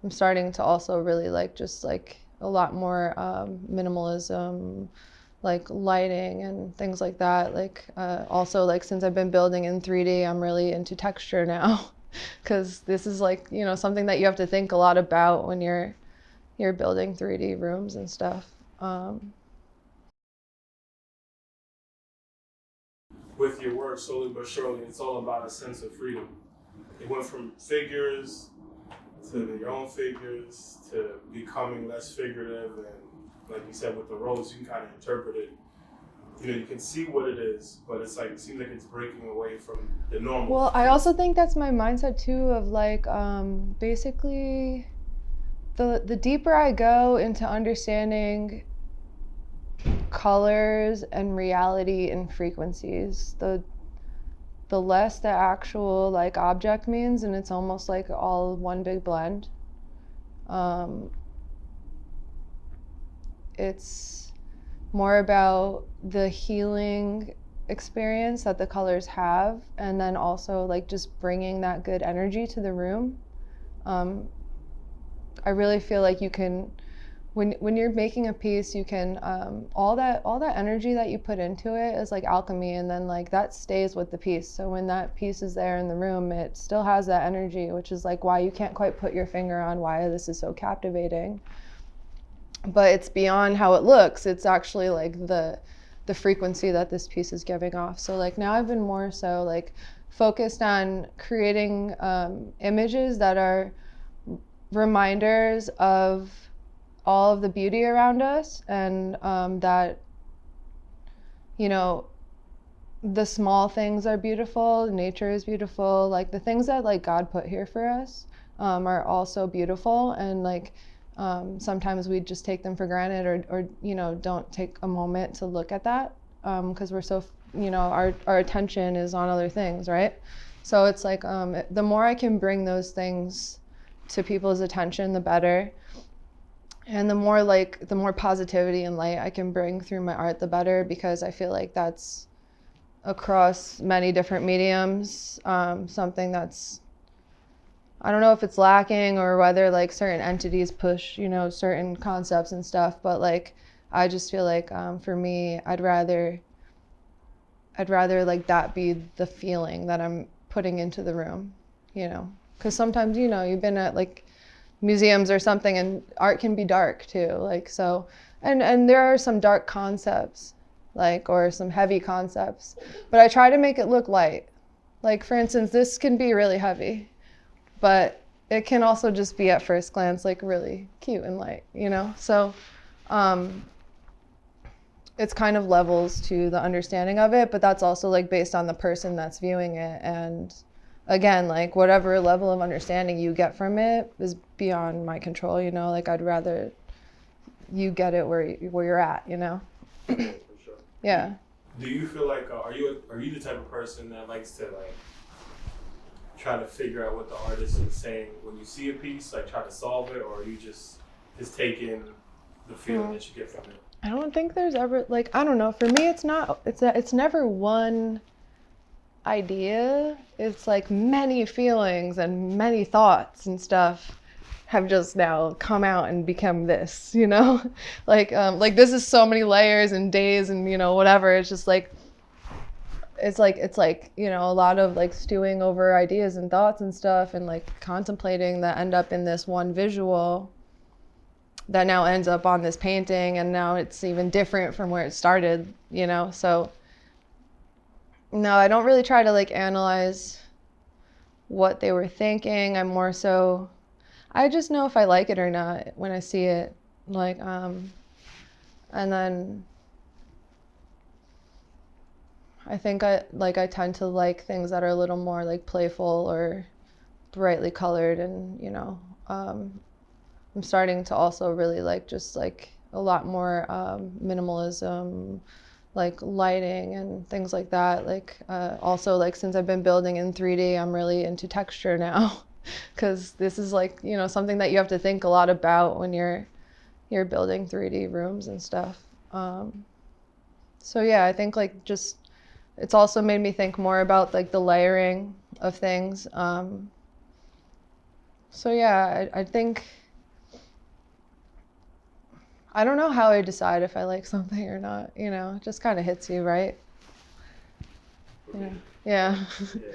I'm starting to also really like just like a lot more minimalism, like lighting and things like that. Like also like since I've been building in 3D, I'm really into texture now because this is like, something that you have to think a lot about when you're building 3D rooms and stuff. With your work, slowly but surely, it's all about a sense of freedom. It went from figures to your own figures to becoming less figurative, and like you said, with the roles, you can kind of interpret it. You can see what it is, but it's like it seems like it's breaking away from the normal. Well, I also think that's my mindset too of like basically the deeper I go into understanding colors and reality and frequencies, the less the actual like object means, and it's almost like all one big blend. Um, it's more about the healing experience that the colors have, and then also like just bringing that good energy to the room. Um, I really feel like you can, when you're making a piece, you can all that energy that you put into it is like alchemy, and then like that stays with the piece. So when that piece is there in the room, it still has that energy, which is like why you can't quite put your finger on why this is so captivating. But it's beyond how it looks. It's actually like the frequency that this piece is giving off. So like now I've been more so like focused on creating images that are reminders of all of the beauty around us, and that you know the small things are beautiful, nature is beautiful, like the things that like God put here for us are also beautiful, and like sometimes we just take them for granted, or don't take a moment to look at that because we're so our attention is on other things, right? So it's like the more I can bring those things to people's attention, the better. And the more positivity and light I can bring through my art, the better, because I feel like that's across many different mediums, something that's, I don't know if it's lacking or whether like certain entities push, certain concepts and stuff, but like I just feel like for me, I'd rather like that be the feeling that I'm putting into the room, because sometimes you've been at like museums or something, and art can be dark too, like so, and there are some dark concepts, like, or some heavy concepts, but I try to make it look light. Like for instance, this can be really heavy, but it can also just be at first glance like really cute and light, so um it's kind of levels to the understanding of it, but that's also like based on the person that's viewing it. And again, like whatever level of understanding you get from it is beyond my control, like I'd rather you get it where you're at. For sure. Yeah. Do you feel like are you the type of person that likes to like try to figure out what the artist is saying when you see a piece, like try to solve it, or are you just take in the feeling that you get from it? I don't think there's ever like, I don't know, for me it's never one idea. It's like many feelings and many thoughts and stuff have just now come out and become this, like this is so many layers and days and whatever. It's just like it's like a lot of like stewing over ideas and thoughts and stuff, and like contemplating that end up in this one visual that now ends up on this painting, and now it's even different from where it started, so no, I don't really try to like analyze what they were thinking. I'm more so, I just know if I like it or not when I see it, like and then I think I tend to like things that are a little more like playful or brightly colored, and I'm starting to also really like just like a lot more minimalism, like lighting and things like that. Like also like since I've been building in 3D, I'm really into texture now because this is like something that you have to think a lot about when you're building 3D rooms and stuff. So yeah, I think like just it's also made me think more about like the layering of things. So yeah, I think, I don't know how I decide if I like something or not, you know, it just kind of hits you, right? For Yeah. me. Yeah. Yeah.